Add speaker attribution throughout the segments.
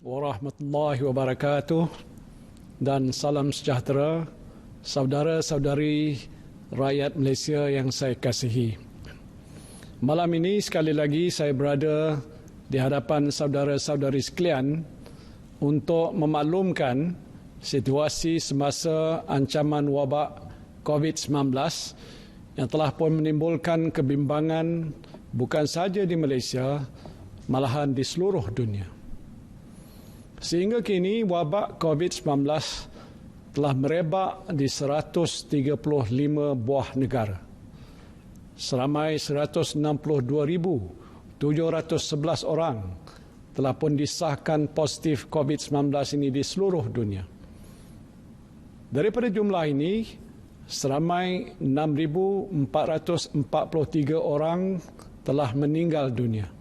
Speaker 1: warahmatullahi wabarakatuh dan salam sejahtera saudara-saudari rakyat Malaysia yang saya kasihi. Malam ini sekali lagi saya berada di hadapan saudara-saudari sekalian untuk memaklumkan situasi semasa ancaman wabak COVID-19 yang telah pun menimbulkan kebimbangan bukan sahaja di Malaysia, malahan di seluruh dunia. Sehingga kini wabak COVID-19 telah merebak di 135 buah negara. Seramai 162,711 orang telah pun disahkan positif COVID-19 ini di seluruh dunia. Daripada jumlah ini, seramai 6,443 orang telah meninggal dunia.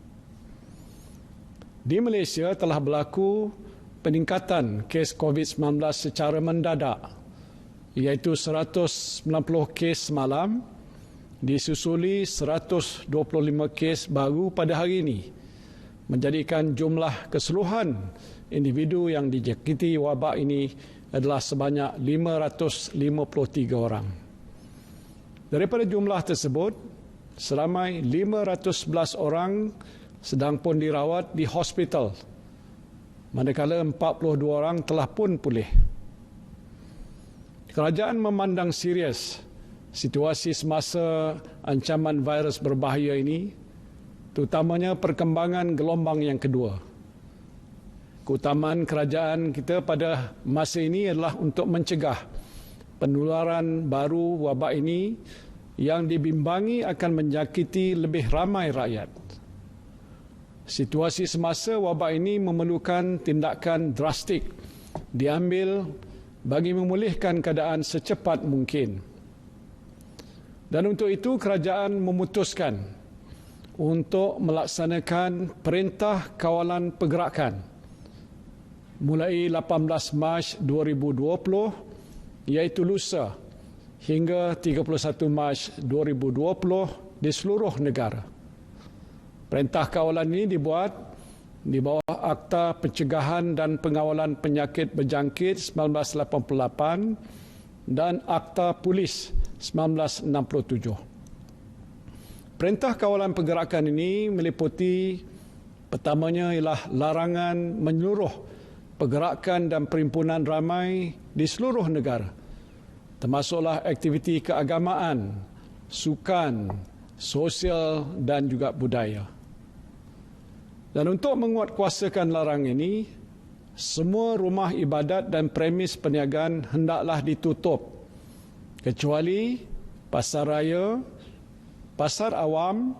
Speaker 1: Di Malaysia telah berlaku peningkatan kes COVID-19 secara mendadak, iaitu 190 kes semalam, disusuli 125 kes baru pada hari ini, menjadikan jumlah keseluruhan individu yang dijangkiti wabak ini adalah sebanyak 553 orang. Daripada jumlah tersebut, seramai 511 orang sedang pun dirawat di hospital, manakala 42 orang telah pun pulih. Kerajaan memandang serius situasi semasa ancaman virus berbahaya ini, terutamanya perkembangan gelombang yang kedua. Keutamaan kerajaan kita pada masa ini adalah untuk mencegah penularan baru wabak ini yang dibimbangi akan menjangkiti lebih ramai rakyat. Situasi semasa wabak ini memerlukan tindakan drastik diambil bagi memulihkan keadaan secepat mungkin. Dan untuk itu kerajaan memutuskan untuk melaksanakan Perintah Kawalan Pergerakan mulai 18 Mac 2020 iaitu lusa hingga 31 Mac 2020 di seluruh negara. Perintah kawalan ini dibuat di bawah Akta Pencegahan dan Pengawalan Penyakit Berjangkit 1988 dan Akta Polis 1967. Perintah Kawalan Pergerakan ini meliputi pertamanya ialah larangan menyeluruh pergerakan dan perhimpunan ramai di seluruh negara, termasuklah aktiviti keagamaan, sukan, sosial dan juga budaya. Dan untuk menguatkuasakan larangan ini, semua rumah ibadat dan premis perniagaan hendaklah ditutup, kecuali pasar raya, pasar awam,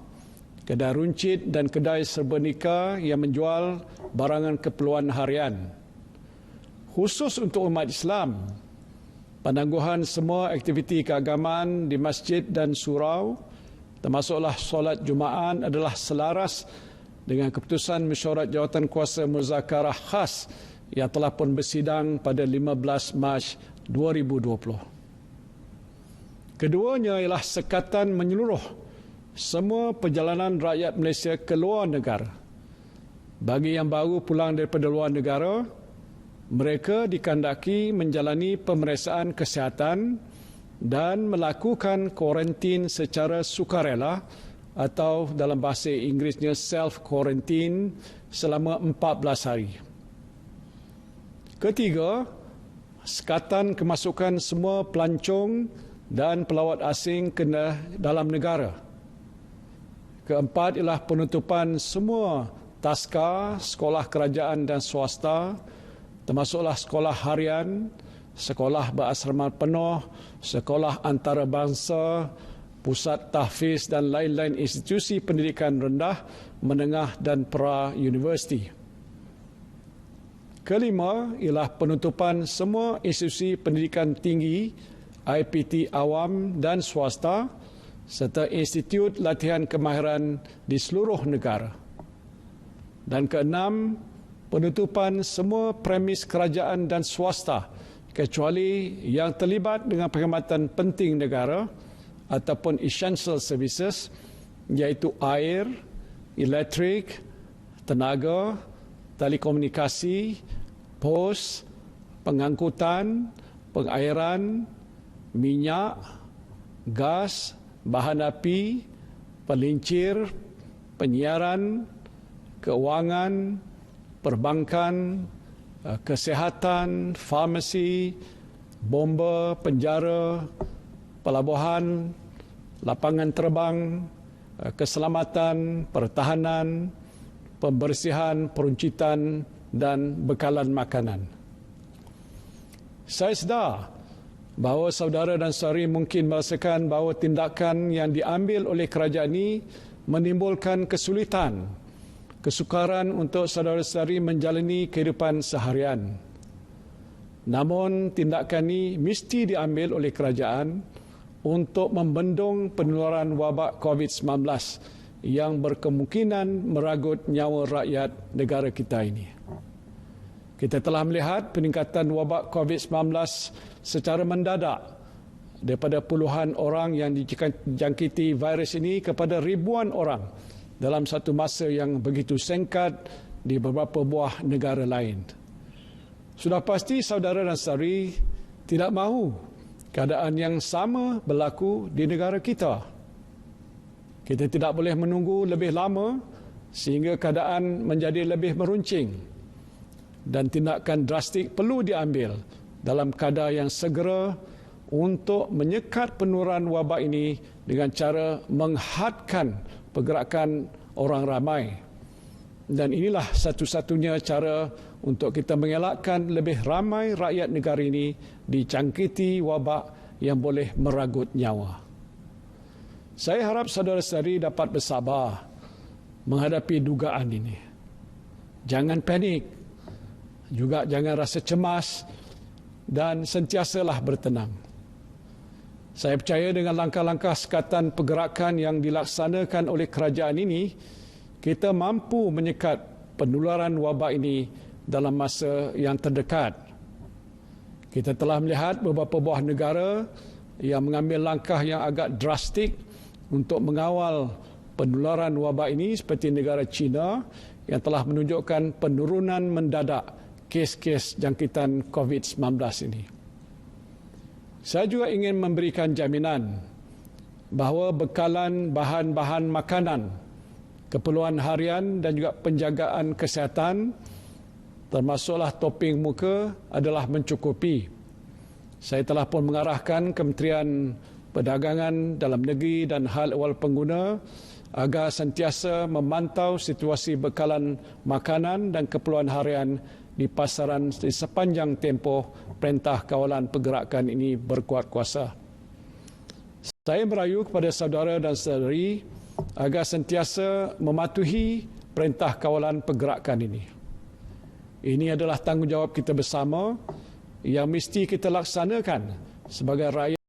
Speaker 1: kedai runcit dan kedai serba nikah yang menjual barangan keperluan harian. Khusus untuk umat Islam, penangguhan semua aktiviti keagamaan di masjid dan surau, termasuklah solat Jumaat adalah selaras dengan keputusan Mesyuarat Jawatankuasa Muzakarah Khas yang telah pun bersidang pada 15 Mac 2020. Keduanya ialah sekatan menyeluruh semua perjalanan rakyat Malaysia ke luar negara. Bagi yang baru pulang daripada luar negara, mereka dikandaki menjalani pemeriksaan kesihatan dan melakukan kuarantin secara sukarela atau dalam bahasa Inggerisnya self-quarantine selama 14 hari. Ketiga, sekatan kemasukan semua pelancong dan pelawat asing ke dalam negara. Keempat ialah penutupan semua taska, sekolah kerajaan dan swasta, termasuklah sekolah harian, sekolah berasrama penuh, sekolah antarabangsa, pusat tahfiz dan lain-lain institusi pendidikan rendah, menengah dan pra-universiti. Kelima ialah penutupan semua institusi pendidikan tinggi, IPT awam dan swasta, serta institut latihan kemahiran di seluruh negara. Dan keenam, penutupan semua premis kerajaan dan swasta, kecuali yang terlibat dengan perkhidmatan penting negara ataupun essential services, iaitu air, elektrik, tenaga, telekomunikasi, pos, pengangkutan, pengairan, minyak, gas, bahan api, pelincir, penyiaran, keuangan, perbankan, kesihatan, farmasi, bomba, penjara, pelabuhan, lapangan terbang, keselamatan, pertahanan, pembersihan, peruncitan dan bekalan makanan. Saya sedar bahawa saudara dan saudari mungkin merasakan bahawa tindakan yang diambil oleh kerajaan ini menimbulkan kesulitan, kesukaran untuk saudara-saudari menjalani kehidupan seharian. Namun tindakan ini mesti diambil oleh kerajaan untuk membendung penularan wabak COVID-19 yang berkemungkinan meragut nyawa rakyat negara kita ini. Kita telah melihat peningkatan wabak COVID-19 secara mendadak daripada puluhan orang yang dijangkiti virus ini kepada ribuan orang dalam satu masa yang begitu singkat di beberapa buah negara lain. Sudah pasti saudara dan saudari tidak mahu keadaan yang sama berlaku di negara kita. Kita tidak boleh menunggu lebih lama sehingga keadaan menjadi lebih meruncing. Dan tindakan drastik perlu diambil dalam kadar yang segera untuk menyekat penularan wabak ini dengan cara menghadkan pergerakan orang ramai. Dan inilah satu-satunya cara untuk kita mengelakkan lebih ramai rakyat negara ini dijangkiti wabak yang boleh meragut nyawa. Saya harap saudara-saudari dapat bersabar menghadapi dugaan ini. Jangan panik. Juga jangan rasa cemas dan sentiasalah bertenang. Saya percaya dengan langkah-langkah sekatan pergerakan yang dilaksanakan oleh kerajaan ini, kita mampu menyekat penularan wabak ini dalam masa yang terdekat. Kita telah melihat beberapa buah negara yang mengambil langkah yang agak drastik untuk mengawal penularan wabak ini seperti negara China yang telah menunjukkan penurunan mendadak kes-kes jangkitan COVID-19 ini. Saya juga ingin memberikan jaminan bahawa bekalan bahan-bahan makanan, keperluan harian dan juga penjagaan kesihatan termasuklah toping muka adalah mencukupi. Saya telah pun mengarahkan Kementerian Perdagangan Dalam Negeri dan Hal Ehwal Pengguna agar sentiasa memantau situasi bekalan makanan dan keperluan harian di pasaran di sepanjang tempoh Perintah Kawalan Pergerakan ini berkuat kuasa. Saya merayu kepada saudara dan saudari agar sentiasa mematuhi Perintah Kawalan Pergerakan ini. Ini adalah tanggungjawab kita bersama yang mesti kita laksanakan sebagai rakyat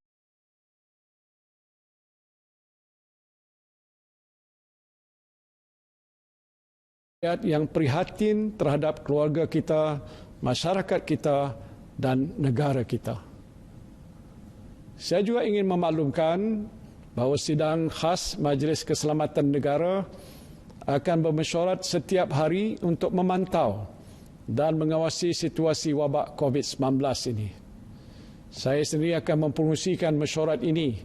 Speaker 1: yang prihatin terhadap keluarga kita, masyarakat kita dan negara kita. Saya juga ingin memaklumkan bahawa sidang khas Majlis Keselamatan Negara akan bermesyuarat setiap hari untuk memantau dan mengawasi situasi wabak COVID-19 ini. Saya sendiri akan mempromosikan mesyuarat ini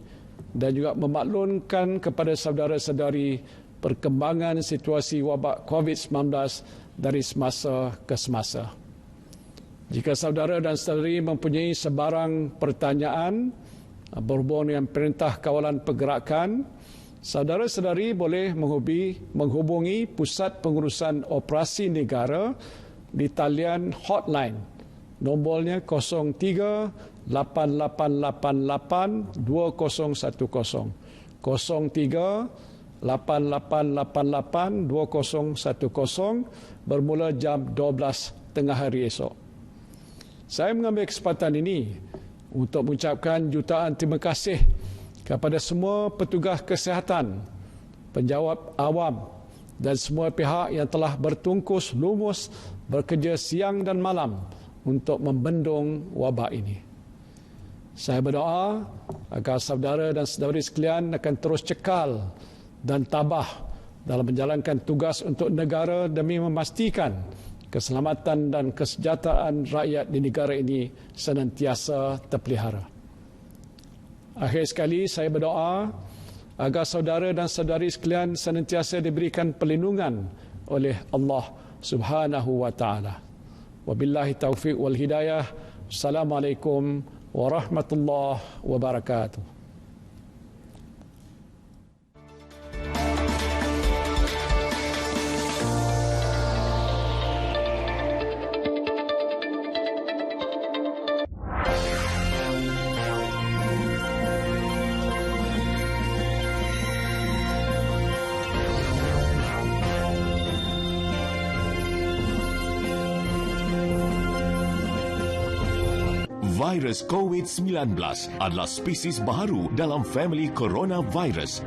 Speaker 1: dan juga memaklumkan kepada saudara-saudari perkembangan situasi wabak COVID-19 dari semasa ke semasa. Jika saudara dan saudari mempunyai sebarang pertanyaan berhubung dengan Perintah Kawalan Pergerakan, saudara-saudari boleh menghubungi Pusat Pengurusan Operasi Negara di talian hotline. Nombornya 03-8888-2010. 03-8888-2010 bermula jam 12 tengah hari esok. Saya mengambil kesempatan ini untuk mengucapkan jutaan terima kasih kepada semua petugas kesihatan, penjawat awam dan semua pihak yang telah bertungkus lumus bekerja siang dan malam untuk membendung wabak ini. Saya berdoa agar saudara dan saudari sekalian akan terus cekal dan tabah dalam menjalankan tugas untuk negara demi memastikan keselamatan dan kesejahteraan rakyat di negara ini senantiasa terpelihara. Akhir sekali, saya berdoa agar saudara dan saudari sekalian senantiasa diberikan perlindungan oleh Allah Subhanahu wa taala. Wabillahi taufiq wal hidayah. Assalamualaikum warahmatullahi wabarakatuh.
Speaker 2: Virus COVID-19 adalah spesies baru dalam famili coronavirus